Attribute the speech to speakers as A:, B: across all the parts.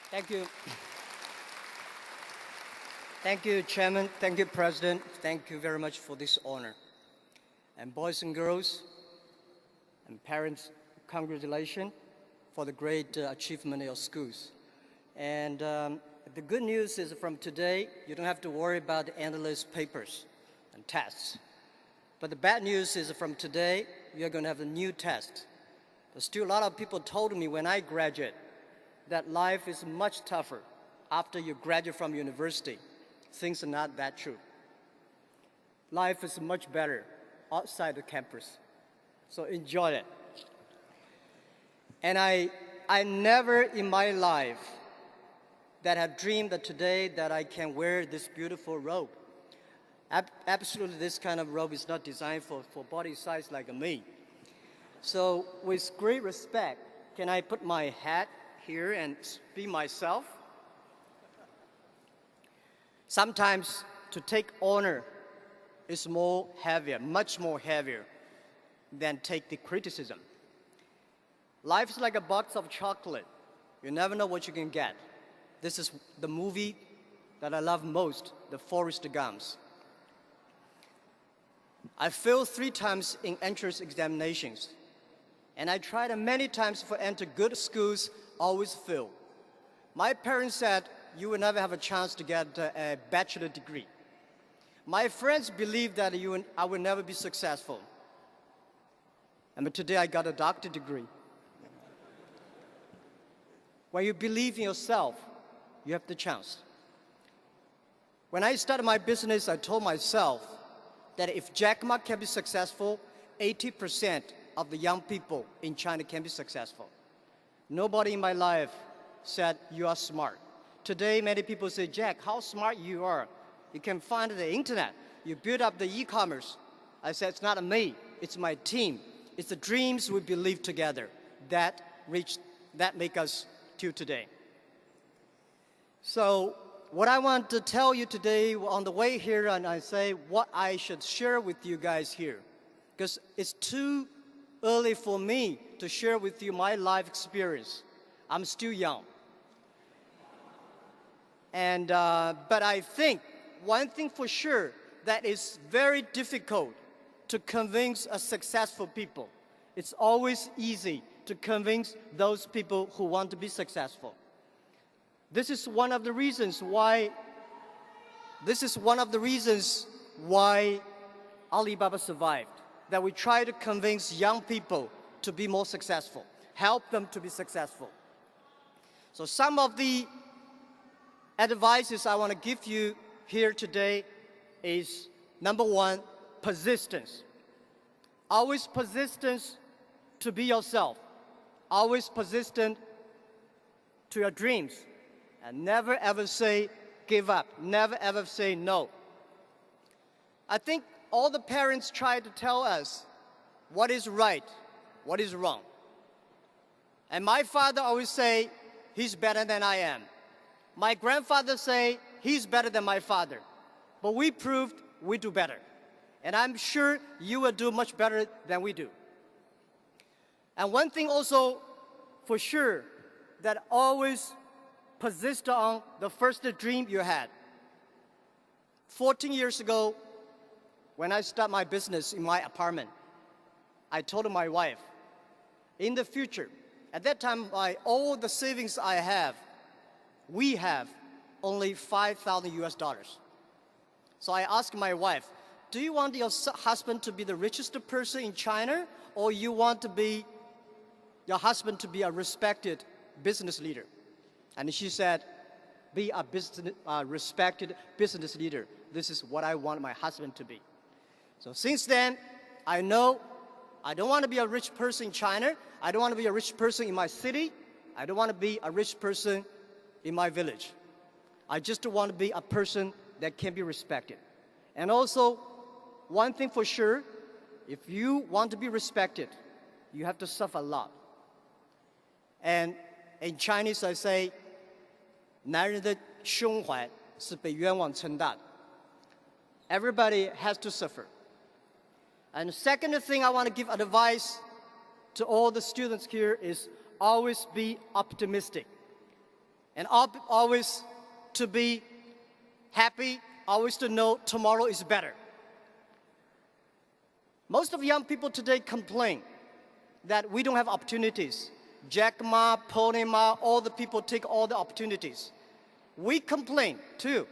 A: Thank you. Thank you, Chairman. Thank you, President. Thank you very much for this honor. And boys and girls and parents, congratulations for the great achievement in your schools. And the good news is from today, you don't have to worry about the endless papers and tests. But the bad news is from today, you're going to have a new test. There's still a lot of people told me when I graduate that life is much tougher after you graduate from university. Things are not that true. Life is much better outside the campus. So enjoy it. And I never in my life that have dreamed that today that I can wear this beautiful robe. Absolutely, this kind of robe is not designed for body size like me. So with great respect, can I put my hat here and be myself? Sometimes to take honor is more heavier, much more heavier than take the criticism. Life is like a box of chocolate. You never know what you can get. This is the movie that I love most, the Forrest Gumps. I failed 3 times in entrance examinations. And I tried many times to enter good schools, always failed. My parents said, you will never have a chance to get a bachelor degree. My friends believed that I would never be successful. And today I got a doctorate degree. When you believe in yourself, you have the chance. When I started my business, I told myself that if Jack Ma can be successful, 80% of the young people in China can be successful. Nobody in my life said, you are smart. Today, many people say, Jack, how smart you are. You can find the internet. You build up the e-commerce. I said, it's not me, it's my team. It's the dreams we believe together that make us till today. So what I want to tell you today on the way here, and I say what I should share with you guys here, because it's too early for me to share with you my life experience. I'm still young. And, but I think one thing for sure that is very difficult to convince a successful people. It's always easy to convince those people who want to be successful. This is one of the reasons why Alibaba survived, that we try to convince young people to be more successful, help them to be successful. So some of the advices I want to give you here today is, number 1, persistence. Always persistence to be yourself. Always persistent to your dreams. And never ever say give up. Never ever say no. I think all the parents try to tell us what is right, what is wrong. And my father always say, he's better than I am. My grandfather say, he's better than my father. But we proved we do better. And I'm sure you will do much better than we do. And one thing also for sure, that always persist on the first dream you had. 14 years ago, when I started my business in my apartment, I told my wife, in the future, at that time, all the savings I have, we have only $5,000 US. So I asked my wife, do you want your husband to be the richest person in China, or you want your husband to be a respected business leader? And she said, be a respected business leader. This is what I want my husband to be. So since then, I know I don't want to be a rich person in China. I don't want to be a rich person in my city. I don't want to be a rich person in my village. I just want to be a person that can be respected. And also, one thing for sure, if you want to be respected, you have to suffer a lot. And in Chinese, I say, 男人的胸怀是被冤枉撑大的. Everybody has to suffer. And the second thing I want to give advice to all the students here is always be optimistic. and always to be happy, always to know tomorrow is better. Most of young people today complain that we don't have opportunities. Jack Ma, Pony Ma, all the people take all the opportunities. We complain too.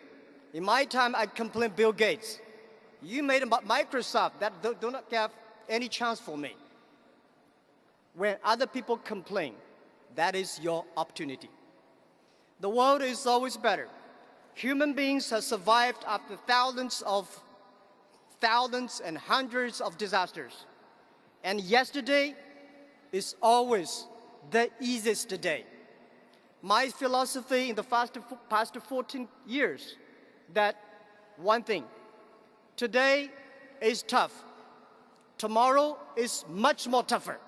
A: In my time, I complained Bill Gates. You made Microsoft that do not have any chance for me. When other people complain, that is your opportunity. The world is always better. Human beings have survived after thousands and hundreds of disasters. And yesterday is always the easiest day. My philosophy in the past 14 years, that one thing, today is tough. Tomorrow is much more tougher.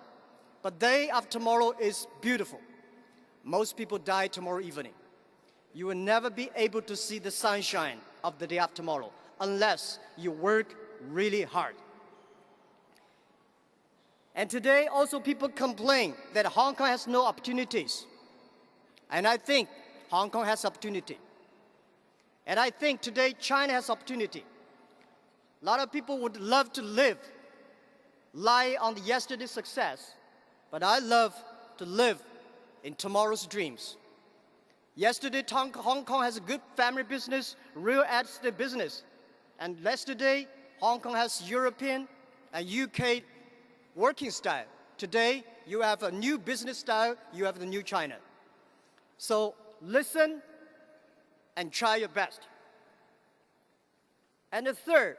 A: But day after tomorrow is beautiful. Most people die tomorrow evening. You will never be able to see the sunshine of the day after tomorrow unless you work really hard. And today also people complain that Hong Kong has no opportunities. And I think Hong Kong has opportunity. And I think today China has opportunity. A lot of people would love to lie on the yesterday's success, but I love to live in tomorrow's dreams. Yesterday, Hong Kong has a good family business, real estate business. And yesterday, Hong Kong has European and UK working style. Today, you have a new business style, you have the new China. So listen and try your best. And the third,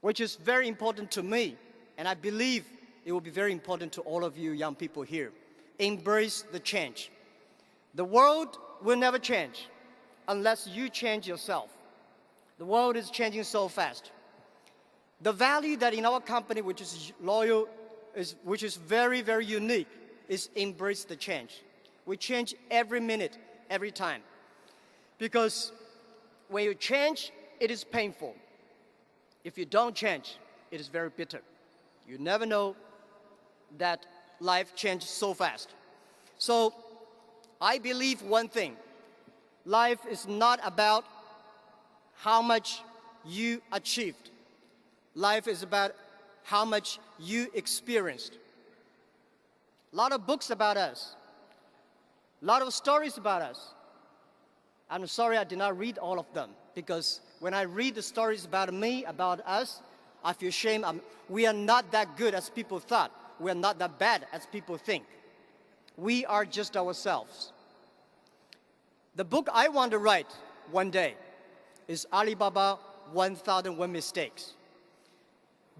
A: which is very important to me, and I believe it will be very important to all of you young people here, embrace the change. The world will never change unless you change yourself. The world is changing so fast. The value that in our company, which is loyal, which is very, very unique, is embrace the change. We change every minute, every time. Because when you change, it is painful. If you don't change, it is very bitter. You never know that life changes so fast. So I believe one thing. Life is not about how much you achieved. Life is about how much you experienced. A lot of books about us. A lot of stories about us. I'm sorry I did not read all of them, because when I read the stories about me, about us, I feel shame. We are not that good as people thought. We are not that bad as people think. We are just ourselves. The book I want to write one day is Alibaba 1001 Mistakes.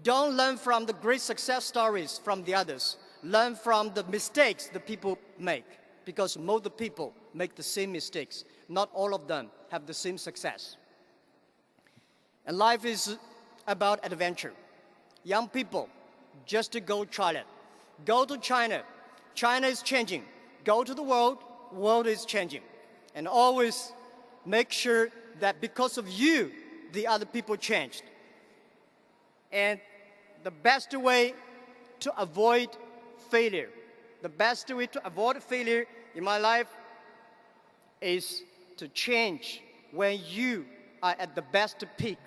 A: Don't learn from the great success stories from the others. Learn from the mistakes the people make, because most of the people make the same mistakes. Not all of them have the same success. And life is about adventure. Young people, just to go try it. Go to China. China is changing. Go to the world. World is changing. And always make sure that because of you, the other people changed. And the best way to avoid failure, the best way to avoid failure in my life is to change when you are at the best peak.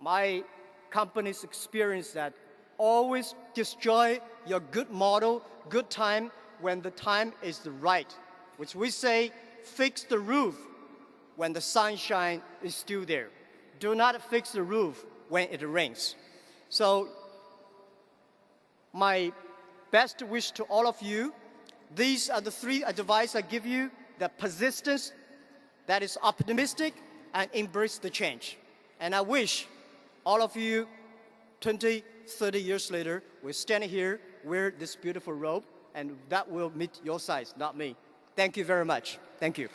A: My company's experience that always destroy your good model, good time, when the time is the right, which we say, fix the roof when the sunshine is still there. Do not fix the roof when it rains. So my best wish to all of you, these are the three advice I give you: that persistence, that is optimistic, and embrace the change. And I wish all of you 20, 30 years later will stand here, wear this beautiful robe, and that will meet your size, not me. Thank you very much. Thank you.